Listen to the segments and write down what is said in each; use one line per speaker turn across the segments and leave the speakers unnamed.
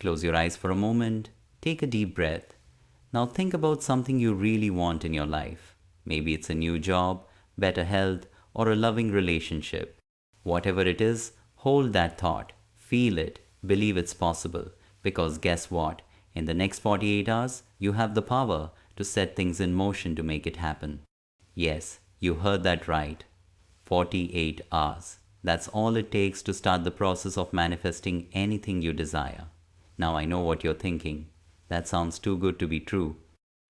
Close your eyes for a moment. Take a deep breath. Now think about something you really want in your life. Maybe it's a new job, better health, or a loving relationship. Whatever it is, hold that thought. Feel it. Believe it's possible. Because guess what? In the next 48 hours, you have the power to set things in motion to make it happen. Yes, you heard that right. 48 hours. That's all it takes to start the process of manifesting anything you desire. Now I know what you're thinking. That sounds too good to be true.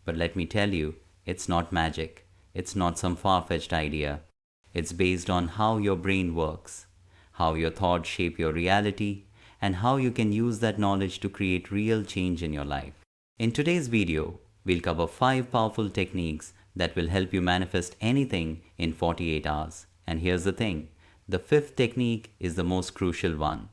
But let me tell you, it's not magic. It's not some far-fetched idea. It's based on how your brain works, how your thoughts shape your reality, and how you can use that knowledge to create real change in your life. In today's video, we'll cover 5 powerful techniques that will help you manifest anything in 48 hours. And here's the thing, the 5th technique is the most crucial one.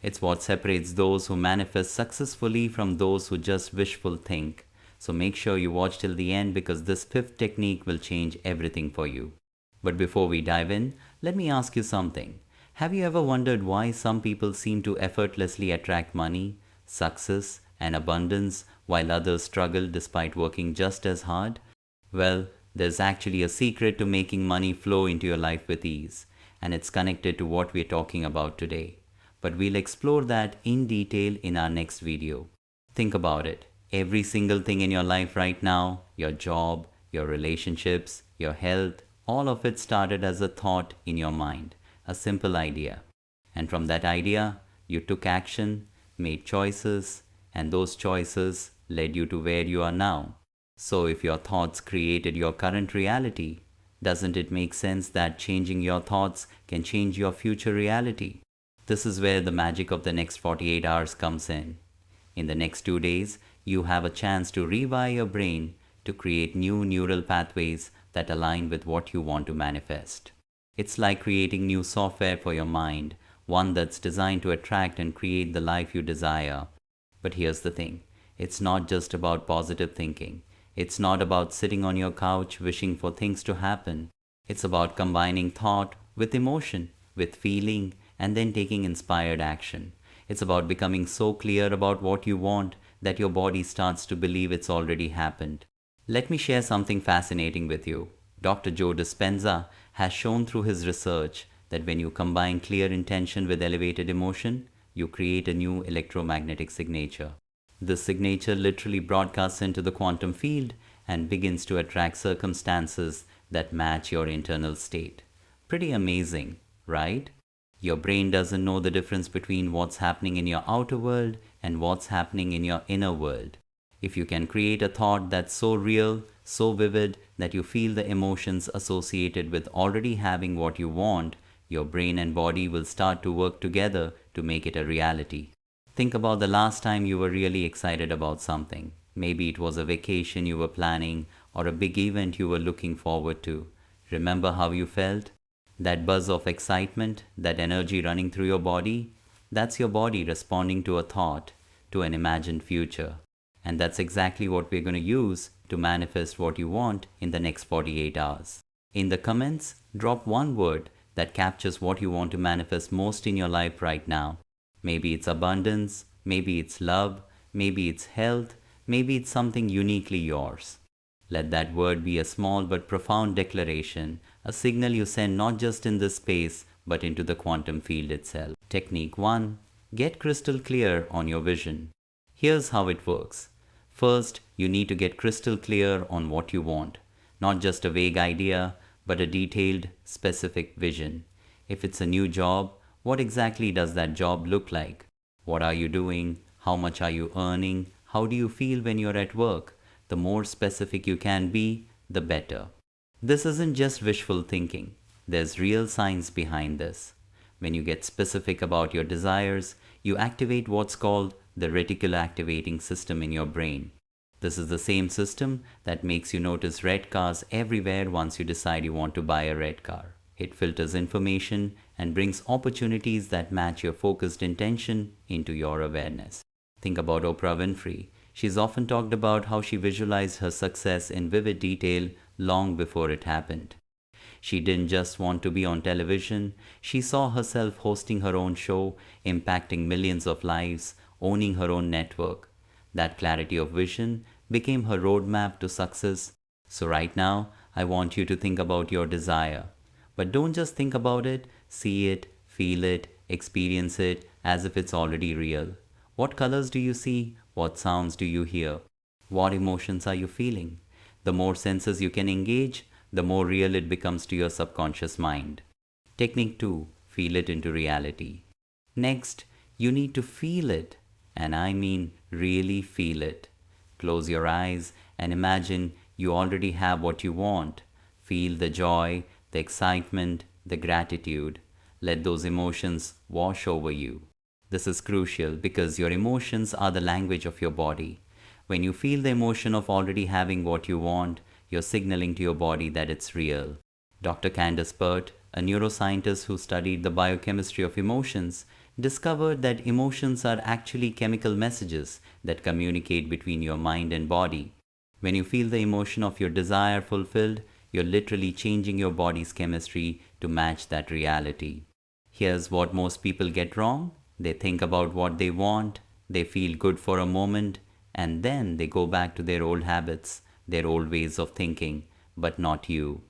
It's what separates those who manifest successfully from those who just wishful think. So make sure you watch till the end because this 5th technique will change everything for you. But before we dive in, let me ask you something. Have you ever wondered why some people seem to effortlessly attract money, success, and abundance while others struggle despite working just as hard? Well, there's actually a secret to making money flow into your life with ease, and it's connected to what we're talking about today. But we'll explore that in detail in our next video. Think about it. Every single thing in your life right now, your job, your relationships, your health, all of it started as a thought in your mind, a simple idea. And from that idea, you took action, made choices, and those choices led you to where you are now. So if your thoughts created your current reality, doesn't it make sense that changing your thoughts can change your future reality? This is where the magic of the next 48 hours comes in. In the next 2 days, you have a chance to rewire your brain to create new neural pathways that align with what you want to manifest. It's like creating new software for your mind, one that's designed to attract and create the life you desire. But here's the thing, it's not just about positive thinking. It's not about sitting on your couch wishing for things to happen. It's about combining thought with emotion, with feeling, and then taking inspired action. It's about becoming so clear about what you want that your body starts to believe it's already happened. Let me share something fascinating with you. Dr. Joe Dispenza has shown through his research that when you combine clear intention with elevated emotion, you create a new electromagnetic signature. This signature literally broadcasts into the quantum field and begins to attract circumstances that match your internal state. Pretty amazing, right? Your brain doesn't know the difference between what's happening in your outer world and what's happening in your inner world. If you can create a thought that's so real, so vivid that you feel the emotions associated with already having what you want, your brain and body will start to work together to make it a reality. Think about the last time you were really excited about something. Maybe it was a vacation you were planning or a big event you were looking forward to. Remember how you felt? That buzz of excitement, that energy running through your body, that's your body responding to a thought, to an imagined future. And that's exactly what we're going to use to manifest what you want in the next 48 hours. In the comments, drop one word that captures what you want to manifest most in your life right now. Maybe it's abundance, maybe it's love, maybe it's health, maybe it's something uniquely yours. Let that word be a small but profound declaration, a signal you send not just in this space, but into the quantum field itself. Technique 1. Get crystal clear on your vision. Here's how it works. First, you need to get crystal clear on what you want. Not just a vague idea, but a detailed, specific vision. If it's a new job, what exactly does that job look like? What are you doing? How much are you earning? How do you feel when you're at work? The more specific you can be, the better. This isn't just wishful thinking. There's real science behind this. When you get specific about your desires, you activate what's called the reticular activating system in your brain. This is the same system that makes you notice red cars everywhere once you decide you want to buy a red car. It filters information and brings opportunities that match your focused intention into your awareness. Think about Oprah Winfrey. She's often talked about how she visualized her success in vivid detail long before it happened. She didn't just want to be on television, she saw herself hosting her own show, impacting millions of lives, owning her own network. That clarity of vision became her roadmap to success. So, right now, I want you to think about your desire. But don't just think about it, see it, feel it, experience it as if it's already real. What colors do you see? What sounds do you hear? What emotions are you feeling? The more senses you can engage, the more real it becomes to your subconscious mind. Technique 2: feel it into reality. Next, you need to feel it, and I mean really feel it. Close your eyes and imagine you already have what you want. Feel the joy, the excitement, the gratitude. Let those emotions wash over you. This is crucial because your emotions are the language of your body. When you feel the emotion of already having what you want, you're signaling to your body that it's real. Dr. Candace Pert, a neuroscientist who studied the biochemistry of emotions, discovered that emotions are actually chemical messages that communicate between your mind and body. When you feel the emotion of your desire fulfilled, you're literally changing your body's chemistry to match that reality. Here's what most people get wrong. They think about what they want, they feel good for a moment, and then they go back to their old habits, their old ways of thinking, but not you.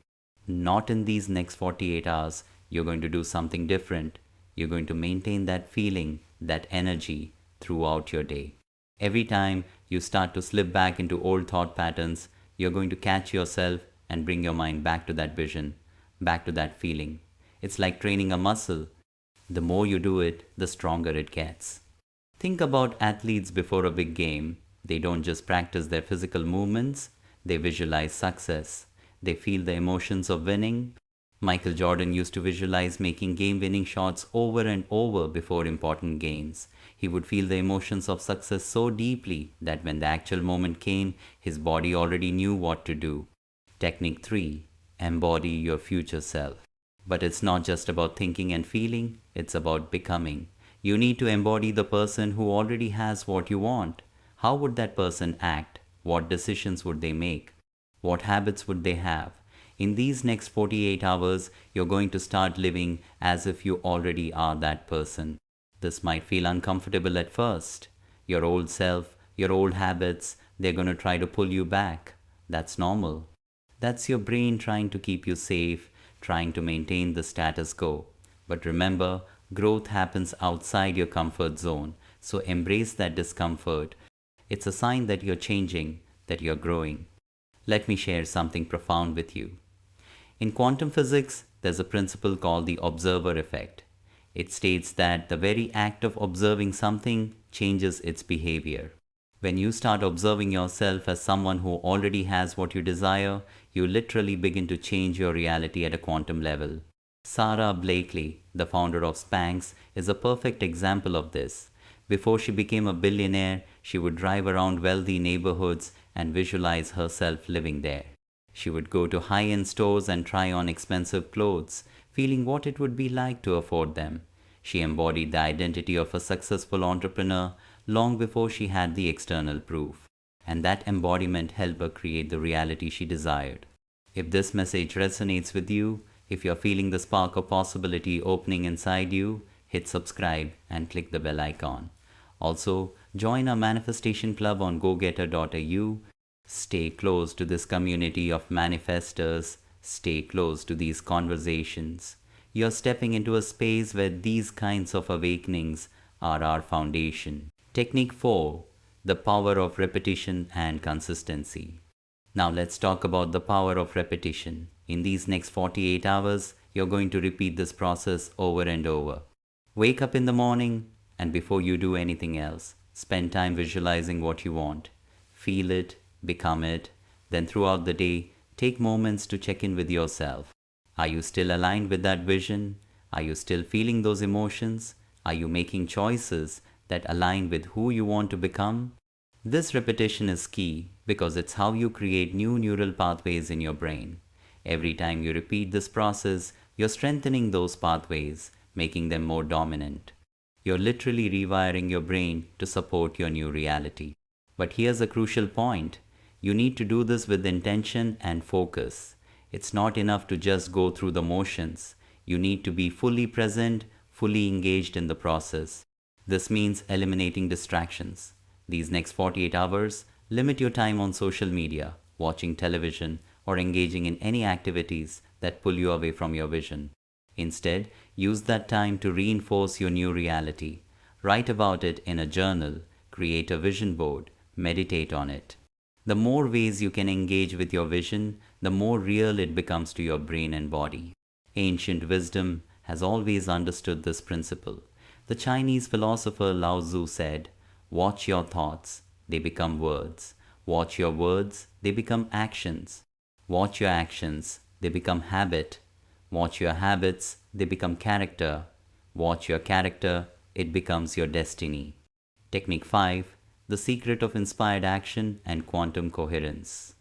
Not in these next 48 hours. You're going to do something different. You're going to maintain that feeling, that energy throughout your day. Every time you start to slip back into old thought patterns, you're going to catch yourself and bring your mind back to that vision, back to that feeling. It's like training a muscle. The more you do it, the stronger it gets. Think about athletes before a big game. They don't just practice their physical movements, they visualize success. They feel the emotions of winning. Michael Jordan used to visualize making game-winning shots over and over before important games. He would feel the emotions of success so deeply that when the actual moment came, his body already knew what to do. Technique 3: embody your future self. But it's not just about thinking and feeling, it's about becoming. You need to embody the person who already has what you want. How would that person act? What decisions would they make? What habits would they have? In these next 48 hours, you're going to start living as if you already are that person. This might feel uncomfortable at first. Your old self, your old habits, they're going to try to pull you back. That's normal. That's your brain trying to keep you safe, trying to maintain the status quo. But remember, growth happens outside your comfort zone, so embrace that discomfort. It's a sign that you're changing, that you're growing. Let me share something profound with you. In quantum physics, there's a principle called the observer effect. It states that the very act of observing something changes its behavior. When you start observing yourself as someone who already has what you desire, you literally begin to change your reality at a quantum level. Sarah Blakely, the founder of Spanx, is a perfect example of this. Before she became a billionaire, she would drive around wealthy neighborhoods and visualize herself living there. She would go to high-end stores and try on expensive clothes, feeling what it would be like to afford them. She embodied the identity of a successful entrepreneur long before she had the external proof. And that embodiment helped her create the reality she desired. If this message resonates with you, if you're feeling the spark of possibility opening inside you, hit subscribe and click the bell icon. Also, join our manifestation club on gogetter.au. Stay close to this community of manifestors. Stay close to these conversations. You're stepping into a space where these kinds of awakenings are our foundation. Technique 4: the power of repetition and consistency. Now let's talk about the power of repetition. In these next 48 hours, you're going to repeat this process over and over. Wake up in the morning, and before you do anything else, spend time visualizing what you want. Feel it, become it. Then throughout the day, take moments to check in with yourself. Are you still aligned with that vision? Are you still feeling those emotions? Are you making choices that align with who you want to become? This repetition is key because it's how you create new neural pathways in your brain. Every time you repeat this process, you're strengthening those pathways, making them more dominant. You're literally rewiring your brain to support your new reality. But here's a crucial point. You need to do this with intention and focus. It's not enough to just go through the motions. You need to be fully present, fully engaged in the process. This means eliminating distractions. These next 48 hours, limit your time on social media, watching television, or engaging in any activities that pull you away from your vision. Instead, use that time to reinforce your new reality. Write about it in a journal, create a vision board, meditate on it. The more ways you can engage with your vision, the more real it becomes to your brain and body. Ancient wisdom has always understood this principle. The Chinese philosopher Lao Tzu said, "Watch your thoughts, they become words. Watch your words, they become actions. Watch your actions, they become habit. Watch your habits, they become character. Watch your character, it becomes your destiny." Technique 5. The secret of inspired action and quantum coherence.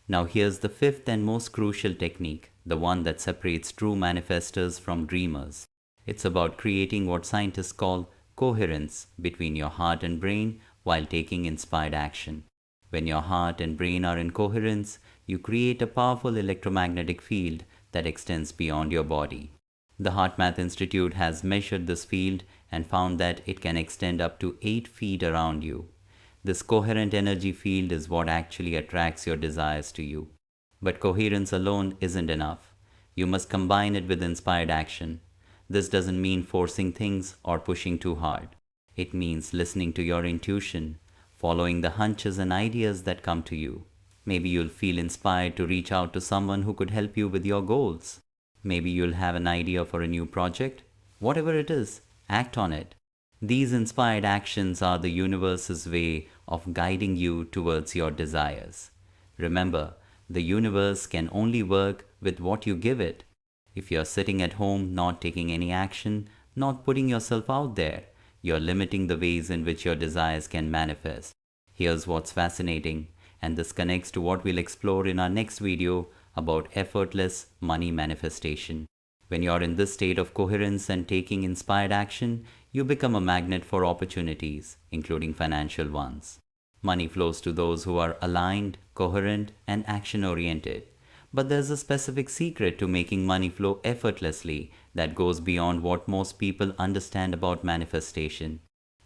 Now here's the fifth and most crucial technique, the one that separates true manifestors from dreamers. It's about creating what scientists call coherence between your heart and brain while taking inspired action. When your heart and brain are in coherence, you create a powerful electromagnetic field that extends beyond your body. The HeartMath Institute has measured this field and found that it can extend up to 8 feet around you. This coherent energy field is what actually attracts your desires to you. But coherence alone isn't enough. You must combine it with inspired action. This doesn't mean forcing things or pushing too hard. It means listening to your intuition, following the hunches and ideas that come to you. Maybe you'll feel inspired to reach out to someone who could help you with your goals. Maybe you'll have an idea for a new project. Whatever it is, act on it. These inspired actions are the universe's way of guiding you towards your desires. Remember, the universe can only work with what you give it. If you're sitting at home not taking any action, not putting yourself out there, you're limiting the ways in which your desires can manifest. Here's what's fascinating, and this connects to what we'll explore in our next video about effortless money manifestation. When you're in this state of coherence and taking inspired action, you become a magnet for opportunities, including financial ones. Money flows to those who are aligned, coherent, and action-oriented. But there's a specific secret to making money flow effortlessly that goes beyond what most people understand about manifestation.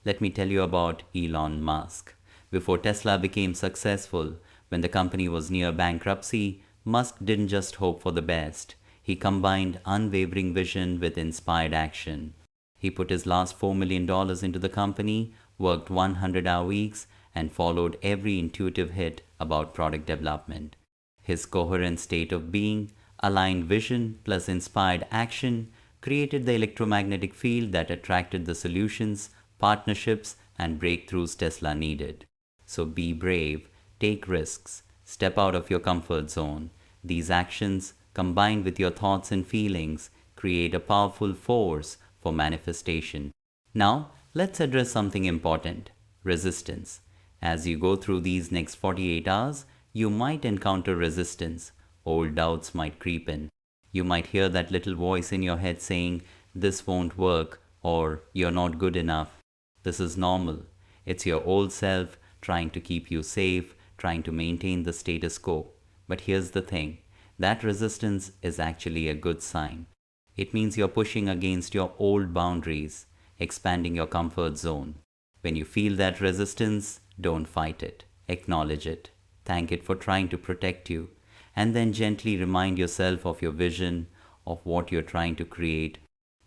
Let me tell you about Elon Musk. Before Tesla became successful, when the company was near bankruptcy, Musk didn't just hope for the best. He combined unwavering vision with inspired action. He put his last $4 million into the company, worked 100-hour weeks, and followed every intuitive hit about product development. His coherent state of being, aligned vision plus inspired action created the electromagnetic field that attracted the solutions, partnerships, and breakthroughs Tesla needed. So be brave, take risks, step out of your comfort zone. These actions, combined with your thoughts and feelings, create a powerful force for manifestation. Now, let's address something important: resistance. As you go through these next 48 hours, you might encounter resistance. Old doubts might creep in. You might hear that little voice in your head saying, "This won't work," or "You're not good enough." This is normal. It's your old self trying to keep you safe, trying to maintain the status quo. But here's the thing, that resistance is actually a good sign. It means you're pushing against your old boundaries, expanding your comfort zone. When you feel that resistance, don't fight it. Acknowledge it. Thank it for trying to protect you. And then gently remind yourself of your vision, of what you're trying to create.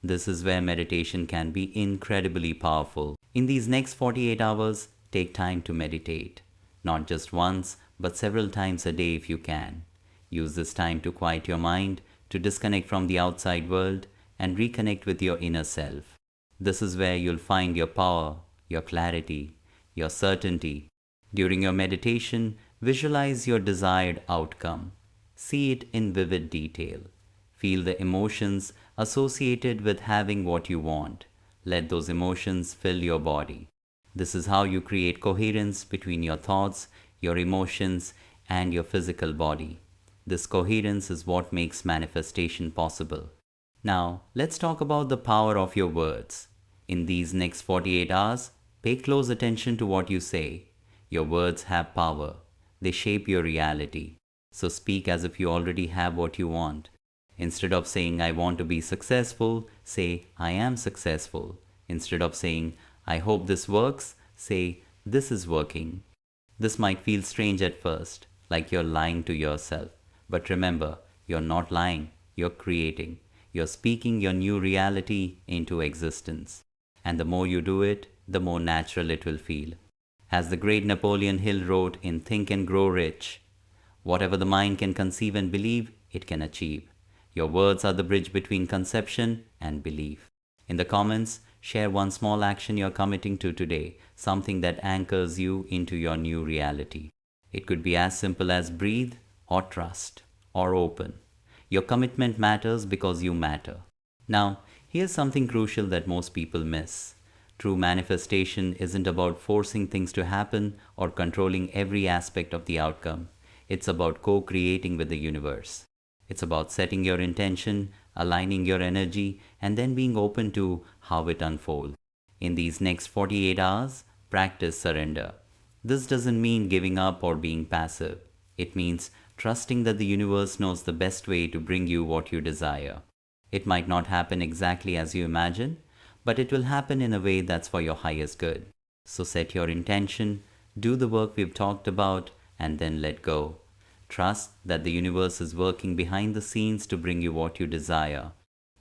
This is where meditation can be incredibly powerful. In these next 48 hours, take time to meditate. Not just once, but several times a day if you can. Use this time to quiet your mind, to disconnect from the outside world, and reconnect with your inner self. This is where you'll find your power, your clarity, your certainty. During your meditation, visualize your desired outcome. See it in vivid detail. Feel the emotions associated with having what you want. Let those emotions fill your body. This is how you create coherence between your thoughts, your emotions, and your physical body. This coherence is what makes manifestation possible. Now, let's talk about the power of your words. In these next 48 hours, pay close attention to what you say. Your words have power. They shape your reality. So speak as if you already have what you want. Instead of saying, "I want to be successful," say, "I am successful." Instead of saying, I hope this works. Say, this is working. This might feel strange at first, like you're lying to yourself. But remember, you're not lying, you're creating. You're speaking your new reality into existence. And the more you do it, the more natural it will feel. As the great Napoleon Hill wrote in Think and Grow Rich, whatever the mind can conceive and believe, it can achieve. Your words are the bridge between conception and belief. In the comments, share one small action you're committing to today, something that anchors you into your new reality. It could be as simple as breathe, or trust, or open. Your commitment matters because you matter. Now, here's something crucial that most people miss. True manifestation isn't about forcing things to happen or controlling every aspect of the outcome. It's about co-creating with the universe. It's about setting your intention, aligning your energy, and then being open to how it unfolds. In these next 48 hours, practice surrender. This doesn't mean giving up or being passive. It means trusting that the universe knows the best way to bring you what you desire. It might not happen exactly as you imagine, but it will happen in a way that's for your highest good. So set your intention, do the work we've talked about, and then let go. Trust that the universe is working behind the scenes to bring you what you desire.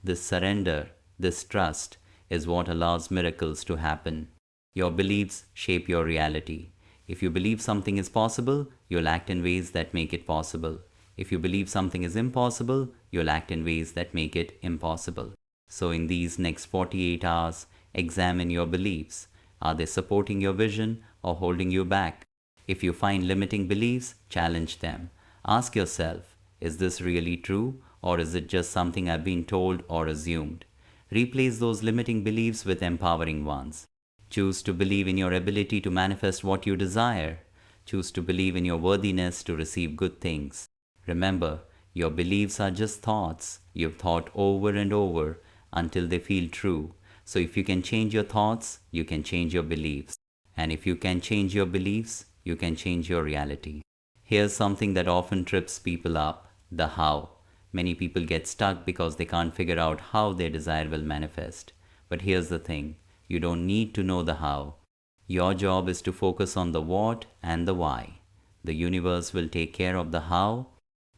This surrender, this trust, is what allows miracles to happen. Your beliefs shape your reality. If you believe something is possible, you'll act in ways that make it possible. If you believe something is impossible, you'll act in ways that make it impossible. So in these next 48 hours, examine your beliefs. Are they supporting your vision or holding you back? If you find limiting beliefs, challenge them. Ask yourself, is this really true, or is it just something I've been told or assumed? Replace those limiting beliefs with empowering ones. Choose to believe in your ability to manifest what you desire. Choose to believe in your worthiness to receive good things. Remember, your beliefs are just thoughts you've thought over and over until they feel true. So if you can change your thoughts, you can change your beliefs. And if you can change your beliefs, you can change your reality. Here's something that often trips people up, the how. Many people get stuck because they can't figure out how their desire will manifest. But here's the thing, you don't need to know the how. Your job is to focus on the what and the why. The universe will take care of the how.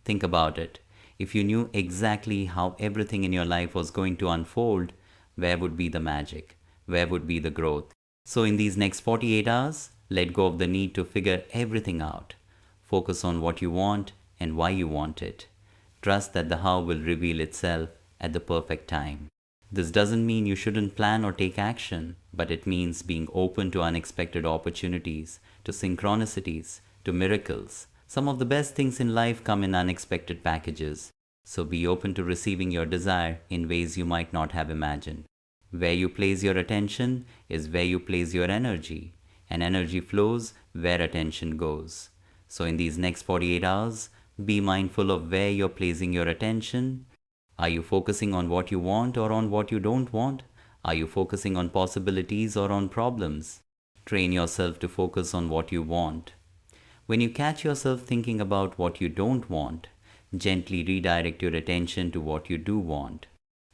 Think about it. If you knew exactly how everything in your life was going to unfold, where would be the magic? Where would be the growth? So in these next 48 hours, let go of the need to figure everything out. Focus on what you want and why you want it. Trust that the how will reveal itself at the perfect time. This doesn't mean you shouldn't plan or take action, but it means being open to unexpected opportunities, to synchronicities, to miracles. Some of the best things in life come in unexpected packages. So be open to receiving your desire in ways you might not have imagined. Where you place your attention is where you place your energy, and energy flows where attention goes. So in these next 48 hours, be mindful of where you're placing your attention. Are you focusing on what you want or on what you don't want? Are you focusing on possibilities or on problems? Train yourself to focus on what you want. When you catch yourself thinking about what you don't want, gently redirect your attention to what you do want.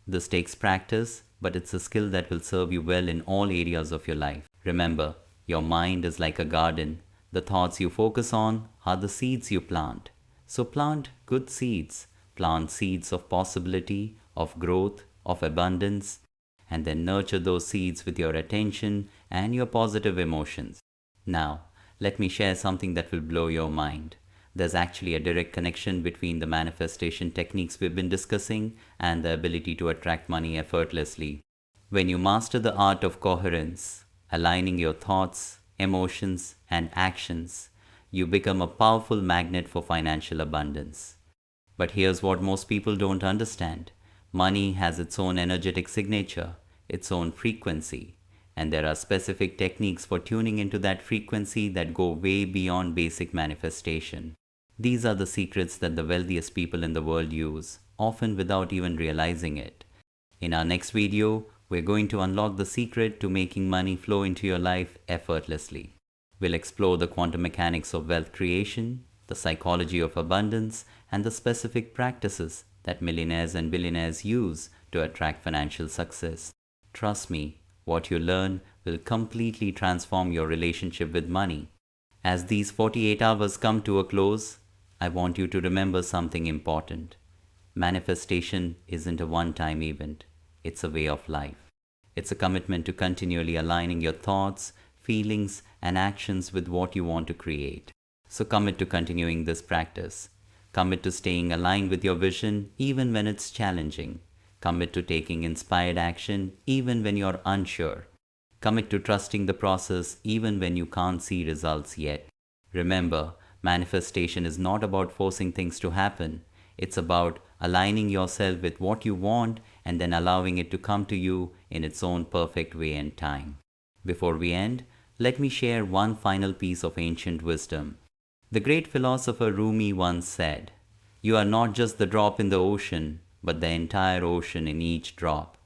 This takes practice, but it's a skill that will serve you well in all areas of your life. Remember, your mind is like a garden. The thoughts you focus on are the seeds you plant. So plant good seeds. Plant seeds of possibility, of growth, of abundance, and then nurture those seeds with your attention and your positive emotions. Now, let me share something that will blow your mind. There's actually a direct connection between the manifestation techniques we've been discussing and the ability to attract money effortlessly. When you master the art of coherence, aligning your thoughts, emotions, and actions, you become a powerful magnet for financial abundance. But here's what most people don't understand. Money has its own energetic signature, its own frequency, and there are specific techniques for tuning into that frequency that go way beyond basic manifestation. These are the secrets that the wealthiest people in the world use, often without even realizing it. In our next video, we're going to unlock the secret to making money flow into your life effortlessly. We'll explore the quantum mechanics of wealth creation, the psychology of abundance, and the specific practices that millionaires and billionaires use to attract financial success. Trust me, what you learn will completely transform your relationship with money. As these 48 hours come to a close, I want you to remember something important. Manifestation isn't a one-time event. It's a way of life. It's a commitment to continually aligning your thoughts, feelings, and actions with what you want to create. So commit to continuing this practice. Commit to staying aligned with your vision even when it's challenging. Commit to taking inspired action even when you're unsure. Commit to trusting the process even when you can't see results yet. Remember, manifestation is not about forcing things to happen. It's about aligning yourself with what you want and then allowing it to come to you in its own perfect way and time. Before we end, let me share one final piece of ancient wisdom. The great philosopher Rumi once said, "You are not just the drop in the ocean, but the entire ocean in each drop.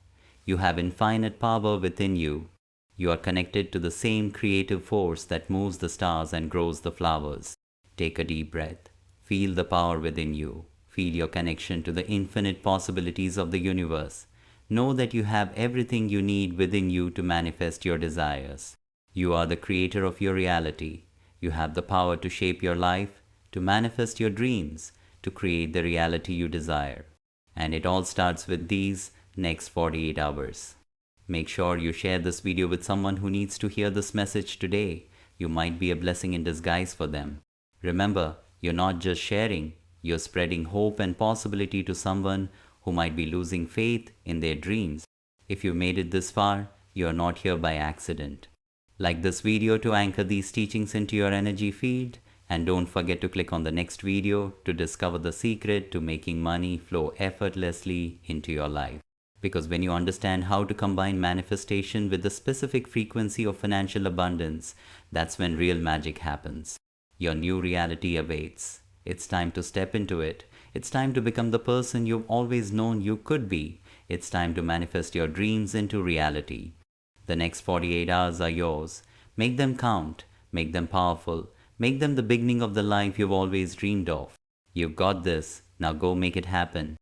You have infinite power within you. You are connected to the same creative force that moves the stars and grows the flowers." Take a deep breath. Feel the power within you. Feel your connection to the infinite possibilities of the universe. Know that you have everything you need within you to manifest your desires. You are the creator of your reality. You have the power to shape your life, to manifest your dreams, to create the reality you desire. And it all starts with these next 48 hours. Make sure you share this video with someone who needs to hear this message today. You might be a blessing in disguise for them. Remember, you're not just sharing, you're spreading hope and possibility to someone who might be losing faith in their dreams. If you made it this far, you're not here by accident. Like this video to anchor these teachings into your energy field, and don't forget to click on the next video to discover the secret to making money flow effortlessly into your life. Because when you understand how to combine manifestation with the specific frequency of financial abundance, that's when real magic happens. Your new reality awaits. It's time to step into it. It's time to become the person you've always known you could be. It's time to manifest your dreams into reality. The next 48 hours are yours. Make them count. Make them powerful. Make them the beginning of the life you've always dreamed of. You've got this. Now go make it happen.